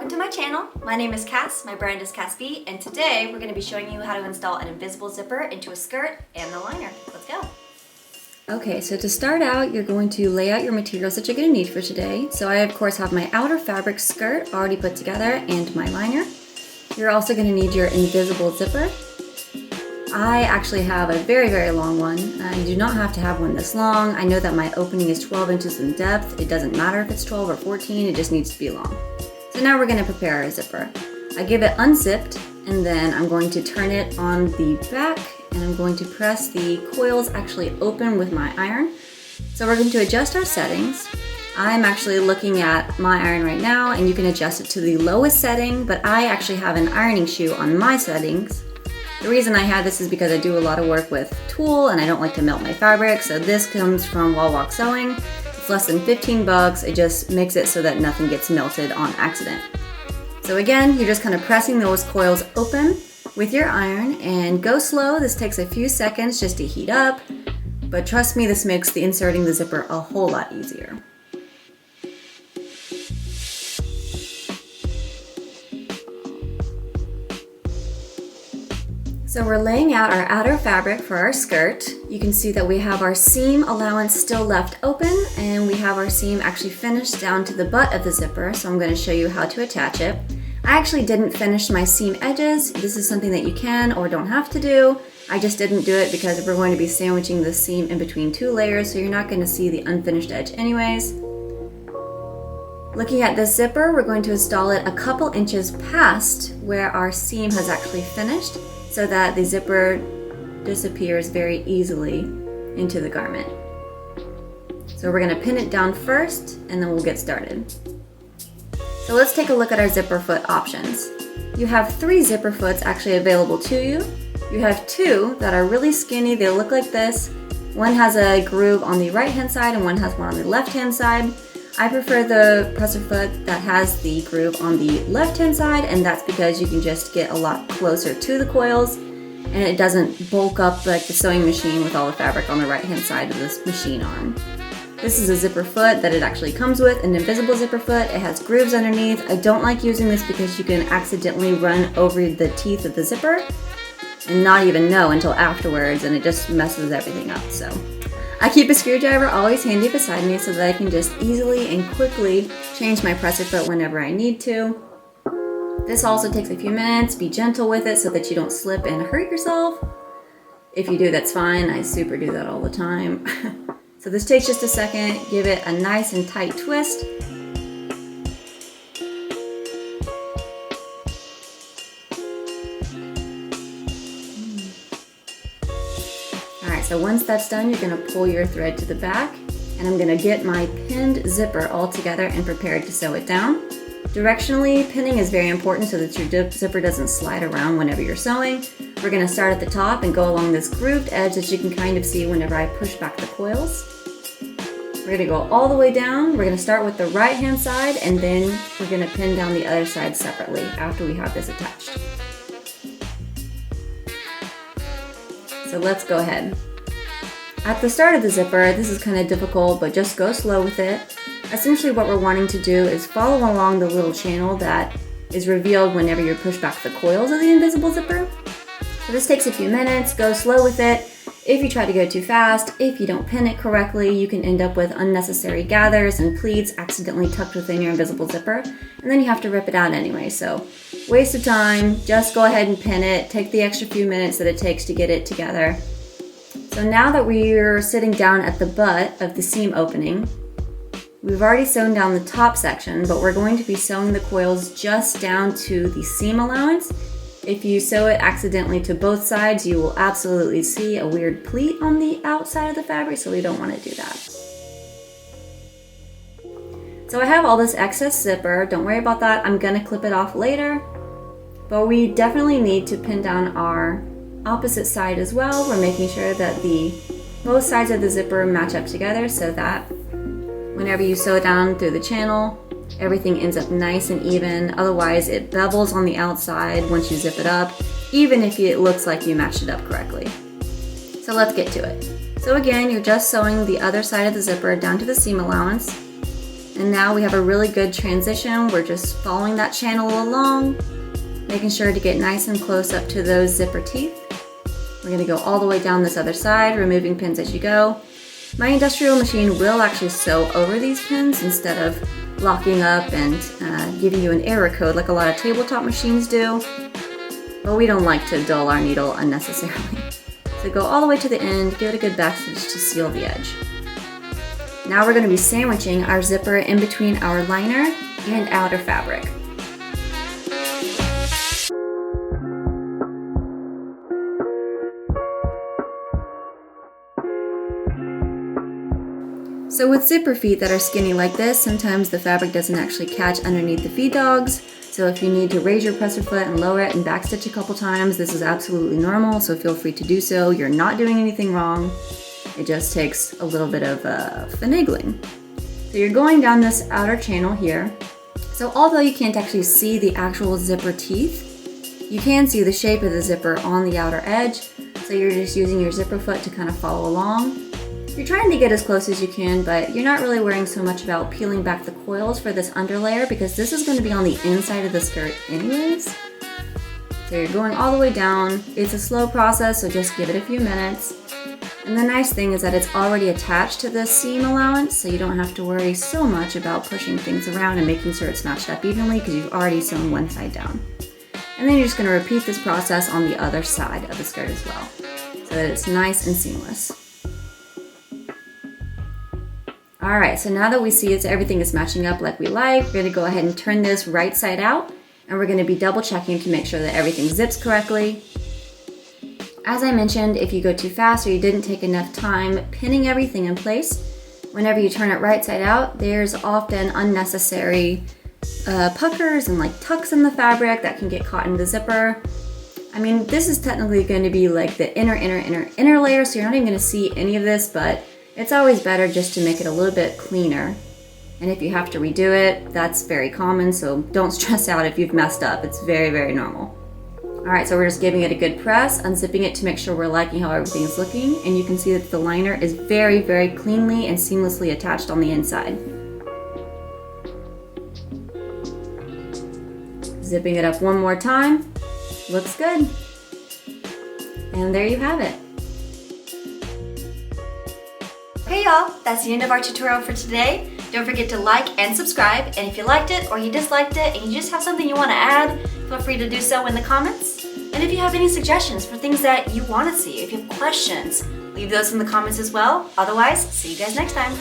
welcome to my channel. My name is Cass, my brand is CassB, and today we're going to be showing you how to install an invisible zipper into a skirt and the liner. Let's go. Okay, so to start out, you're going to lay out your materials that you're going to need for today. So I of course have my outer fabric skirt already put together and my liner. You're also going to need your invisible zipper. I actually have a very long one. You do not have to have one this long. I know that my opening is 12 inches in depth. It doesn't matter if it's 12 or 14, it just needs to be long. So now we're going to prepare our zipper. I give it unzipped and then I'm going to turn it on the back and I'm going to press the coils actually open with my iron. So we're going to adjust our settings. I'm actually looking at my iron right now and you can adjust it to the lowest setting, but I actually have an ironing shoe on my settings. The reason I have this is because I do a lot of work with tulle and I don't like to melt my fabric, so this comes from Wall Walk Sewing. It's less than 15 bucks. It just makes it so that nothing gets melted on accident. So again, you're just kind of pressing those coils open with your iron and go slow. This takes a few seconds just to heat up, but trust me, this makes the inserting the zipper a whole lot easier. So we're laying out our outer fabric for our skirt. You can see that we have our seam allowance still left open and we have our seam actually finished down to the butt of the zipper, so I'm going to show you how to attach it. I actually didn't finish my seam edges. This is something that you can or don't have to do. I just didn't do it because we're going to be sandwiching the seam in between two layers, so you're not going to see the unfinished edge anyways. Looking at this zipper, we're going to install it a couple inches past where our seam has actually finished, so that the zipper disappears very easily into the garment. So we're going to pin it down first and then we'll get started. So let's take a look at our zipper foot options. You have 3 zipper foots actually available to you. You have 2 that are really skinny, they look like this. One has a groove on the right hand side and one has one on the left hand side. I prefer the presser foot that has the groove on the left hand side, and that's because you can just get a lot closer to the coils and it doesn't bulk up like the sewing machine with all the fabric on the right hand side of this machine arm. This is a zipper foot that it actually comes with, an invisible zipper foot. It has grooves underneath. I don't like using this because you can accidentally run over the teeth of the zipper and not even know until afterwards, and it just messes everything up. So I keep a screwdriver always handy beside me so that I can just easily and quickly change my presser foot whenever I need to. This also takes a few minutes. Be gentle with it so that you don't slip and hurt yourself. If you do, that's fine. I super do that all the time. So this takes just a second. Give it a nice and tight twist. So once that's done, you're going to pull your thread to the back, and I'm going to get my pinned zipper all together and prepared to sew it down. Directionally, pinning is very important so that your zipper doesn't slide around whenever you're sewing. We're going to start at the top and go along this grooved edge that you can kind of see whenever I push back the coils. We're going to go all the way down. We're going to start with the right hand side and then we're going to pin down the other side separately after we have this attached. So let's go ahead. At the start of the zipper, this is kind of difficult, but just go slow with it. Essentially what we're wanting to do is follow along the little channel that is revealed whenever you push back the coils of the invisible zipper. So this takes a few minutes, go slow with it. If you try to go too fast, if you don't pin it correctly, you can end up with unnecessary gathers and pleats accidentally tucked within your invisible zipper, and then you have to rip it out anyway. So waste of time, just go ahead and pin it, take the extra few minutes that it takes to get it together. So now that we're sitting down at the butt of the seam opening, we've already sewn down the top section, but we're going to be sewing the coils just down to the seam allowance. If you sew it accidentally to both sides, you will absolutely see a weird pleat on the outside of the fabric, so we don't want to do that. So I have all this excess zipper, don't worry about that, I'm gonna clip it off later, but we definitely need to pin down our opposite side as well. We're making sure that both sides of the zipper match up together so that whenever you sew down through the channel, everything ends up nice and even. Otherwise it bevels on the outside once you zip it up, even if it looks like you matched it up correctly. So let's get to it. So again, you're just sewing the other side of the zipper down to the seam allowance. And now we have a really good transition. We're just following that channel along, making sure to get nice and close up to those zipper teeth. We're gonna go all the way down this other side, removing pins as you go. My industrial machine will actually sew over these pins instead of locking up and giving you an error code like a lot of tabletop machines do. But we don't like to dull our needle unnecessarily. So go all the way to the end, give it a good backstitch to seal the edge. Now we're going to be sandwiching our zipper in between our liner and outer fabric. So with zipper feet that are skinny like this, sometimes the fabric doesn't actually catch underneath the feed dogs. So if you need to raise your presser foot and lower it and backstitch a couple times, this is absolutely normal, so feel free to do so. You're not doing anything wrong. It just takes a little bit of finagling. So you're going down this outer channel here. So although you can't actually see the actual zipper teeth, you can see the shape of the zipper on the outer edge. So you're just using your zipper foot to kind of follow along. You're trying to get as close as you can, but you're not really worrying so much about peeling back the coils for this underlayer because this is going to be on the inside of the skirt anyways. So you're going all the way down. It's a slow process, so just give it a few minutes. And the nice thing is that it's already attached to the seam allowance, so you don't have to worry so much about pushing things around and making sure it's matched up evenly because you've already sewn one side down. And then you're just going to repeat this process on the other side of the skirt as well, so that it's nice and seamless. Alright, so now that we see everything is matching up like we like, we're going to go ahead and turn this right side out, and we're going to be double checking to make sure that everything zips correctly. As I mentioned, if you go too fast or you didn't take enough time pinning everything in place, whenever you turn it right side out, there's often unnecessary puckers and like tucks in the fabric that can get caught in the zipper. I mean, this is technically going to be like the inner layer, so you're not even going to see any of this, but it's always better just to make it a little bit cleaner. And if you have to redo it, that's very common, so don't stress out if you've messed up. It's very, very normal. Alright, so we're just giving it a good press, unzipping it to make sure we're liking how everything is looking, and you can see that the liner is very, very cleanly and seamlessly attached on the inside. Zipping it up one more time. Looks good. And there you have it. Okay y'all, that's the end of our tutorial for today. Don't forget to like and subscribe, and if you liked it or you disliked it and you just have something you want to add, feel free to do so in the comments. And if you have any suggestions for things that you want to see, if you have questions, leave those in the comments as well. Otherwise, see you guys next time.